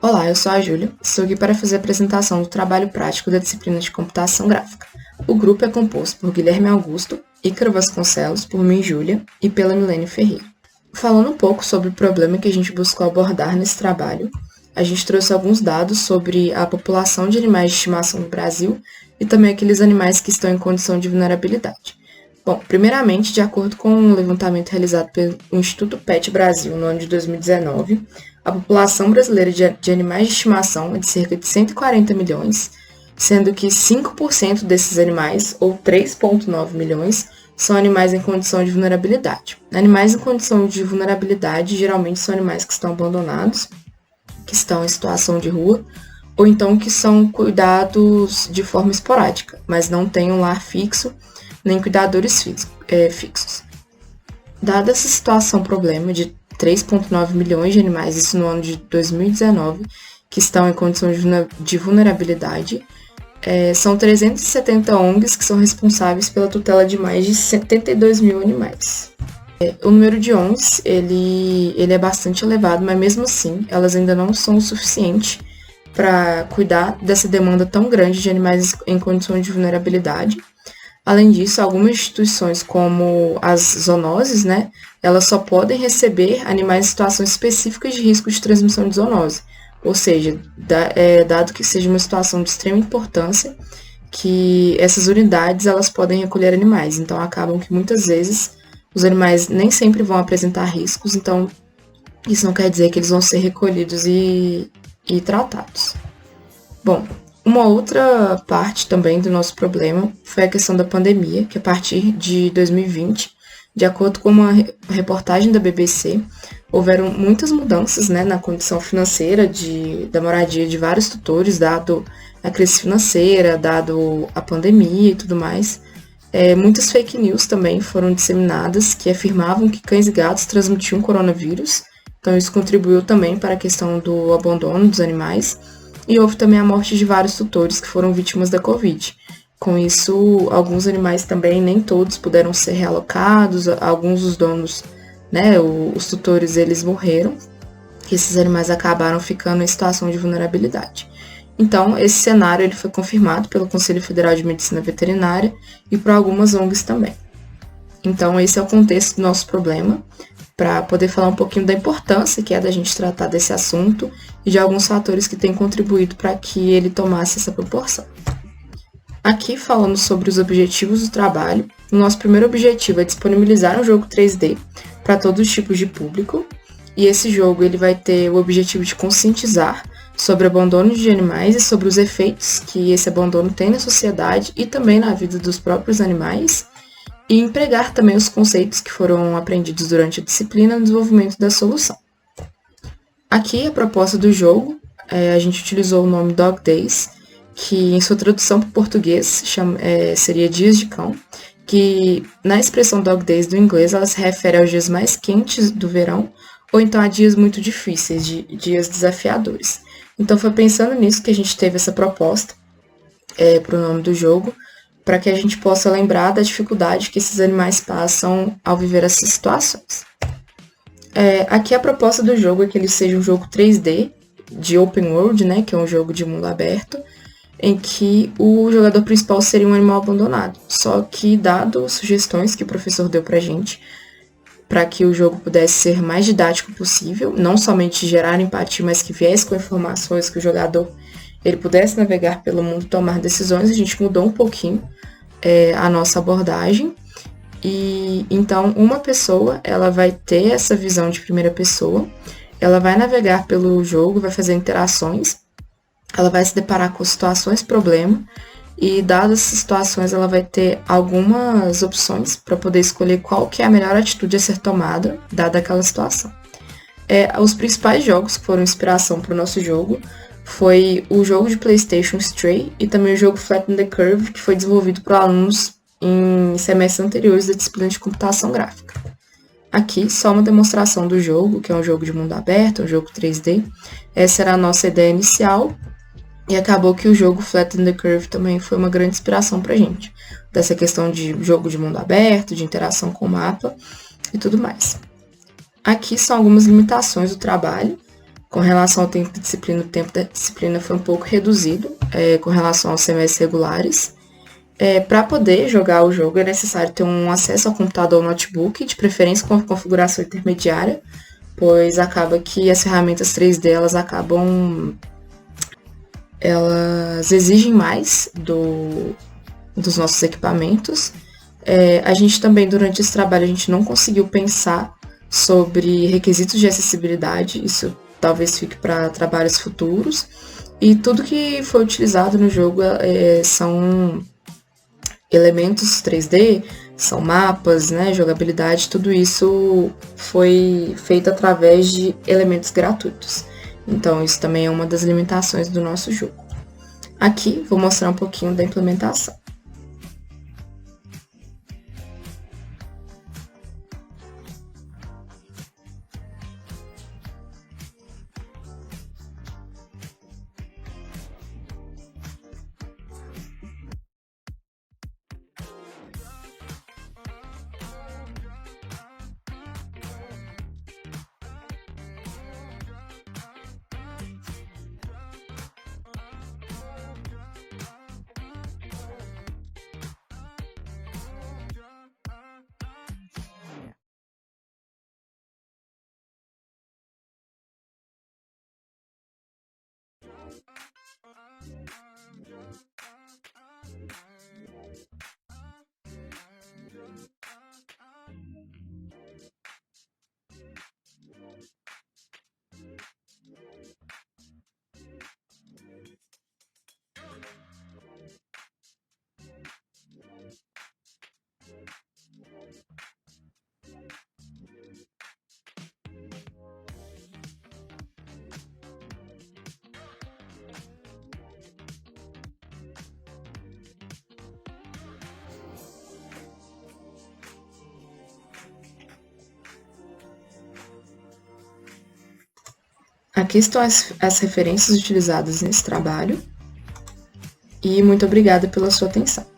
Olá, eu sou a Júlia, estou aqui para fazer a apresentação do trabalho prático da disciplina de computação gráfica. O grupo é composto por Guilherme Augusto, Ícaro Vasconcelos, por mim, Júlia, e pela Milene Ferreira. Falando um pouco sobre o problema que a gente buscou abordar nesse trabalho, a gente trouxe alguns dados sobre a população de animais de estimação no Brasil e também aqueles animais que estão em condição de vulnerabilidade. Bom, primeiramente, de acordo com um levantamento realizado pelo Instituto PET Brasil no ano de 2019, a população brasileira de animais de estimação é de cerca de 140 milhões, sendo que 5% desses animais, ou 3,9 milhões, são animais em condição de vulnerabilidade. Animais em condição de vulnerabilidade geralmente são animais que estão abandonados, que estão em situação de rua, ou então que são cuidados de forma esporádica, mas não têm um lar fixo, nem cuidadores fixos. Dada essa situação problema de 3,9 milhões de animais, isso no ano de 2019, que estão em condição de vulnerabilidade, são 370 ONGs que são responsáveis pela tutela de mais de 72 mil animais. O número de ONGs ele é bastante elevado, mas mesmo assim elas ainda não são o suficiente para cuidar dessa demanda tão grande de animais em condições de vulnerabilidade. Além disso, algumas instituições como as zoonoses, elas só podem receber animais em situações específicas de risco de transmissão de zoonose. Ou seja, dado que seja uma situação de extrema importância, que essas unidades elas podem recolher animais. Então, acabam que muitas vezes os animais nem sempre vão apresentar riscos, então isso não quer dizer que eles vão ser recolhidos e tratados. Bom, uma outra parte também do nosso problema foi a questão da pandemia, que a partir de 2020, de acordo com uma reportagem da BBC, houveram muitas mudanças na condição financeira da moradia de vários tutores, dado a crise financeira, dado a pandemia e tudo mais. Muitas fake news também foram disseminadas que afirmavam que cães e gatos transmitiam coronavírus, então isso contribuiu também para a questão do abandono dos animais. E houve também a morte de vários tutores que foram vítimas da Covid. Com isso, alguns animais também, nem todos puderam ser realocados, alguns dos donos, os tutores, eles morreram, e esses animais acabaram ficando em situação de vulnerabilidade. Então, esse cenário ele foi confirmado pelo Conselho Federal de Medicina Veterinária e por algumas ONGs também. Então, esse é o contexto do nosso problema, para poder falar um pouquinho da importância que é da gente tratar desse assunto e de alguns fatores que têm contribuído para que ele tomasse essa proporção. Aqui falando sobre os objetivos do trabalho, o nosso primeiro objetivo é disponibilizar um jogo 3D para todos os tipos de público, e esse jogo ele vai ter o objetivo de conscientizar sobre o abandono de animais e sobre os efeitos que esse abandono tem na sociedade e também na vida dos próprios animais, e empregar também os conceitos que foram aprendidos durante a disciplina no desenvolvimento da solução. Aqui a proposta do jogo, a gente utilizou o nome Dog Days, que em sua tradução para o português seria Dias de Cão, que na expressão Dog Days do inglês ela se refere aos dias mais quentes do verão, ou então a dias muito difíceis, dias desafiadores. Então foi pensando nisso que a gente teve essa proposta para o nome do jogo, para que a gente possa lembrar da dificuldade que esses animais passam ao viver essas situações. Aqui a proposta do jogo é que ele seja um jogo 3D, de open world, que é um jogo de mundo aberto, em que o jogador principal seria um animal abandonado. Só que, dado sugestões que o professor deu pra gente, para que o jogo pudesse ser mais didático possível, não somente gerar empatia, mas que viesse com informações que o jogador ele pudesse navegar pelo mundo e tomar decisões, a gente mudou um pouquinho a nossa abordagem. E então uma pessoa ela vai ter essa visão de primeira pessoa, ela vai navegar pelo jogo, vai fazer interações, ela vai se deparar com situações problema, e dadas essas situações ela vai ter algumas opções para poder escolher qual que é a melhor atitude a ser tomada, dada aquela situação. Os principais jogos que foram inspiração para o nosso jogo foi o jogo de PlayStation Stray e também o jogo Flatten the Curve, que foi desenvolvido por alunos em semestres anteriores da disciplina de computação gráfica. Aqui, só uma demonstração do jogo, que é um jogo de mundo aberto, um jogo 3D. Essa era a nossa ideia inicial, e acabou que o jogo Flatten the Curve também foi uma grande inspiração pra gente, dessa questão de jogo de mundo aberto, de interação com o mapa e tudo mais. Aqui são algumas limitações do trabalho, Com relação ao tempo de disciplina, o tempo da disciplina foi um pouco reduzido com relação aos semestres regulares. Para poder jogar o jogo é necessário ter um acesso ao computador ou notebook, de preferência com configuração intermediária, pois acaba que as ferramentas 3D elas exigem mais dos nossos equipamentos. A gente também, durante esse trabalho, a gente não conseguiu pensar sobre requisitos de acessibilidade, isso talvez fique para trabalhos futuros, e tudo que foi utilizado no jogo são elementos 3D, são mapas, né, jogabilidade, tudo isso foi feito através de elementos gratuitos. Então, isso também é uma das limitações do nosso jogo. Aqui, vou mostrar um pouquinho da implementação. Aqui estão as referências utilizadas nesse trabalho e muito obrigada pela sua atenção.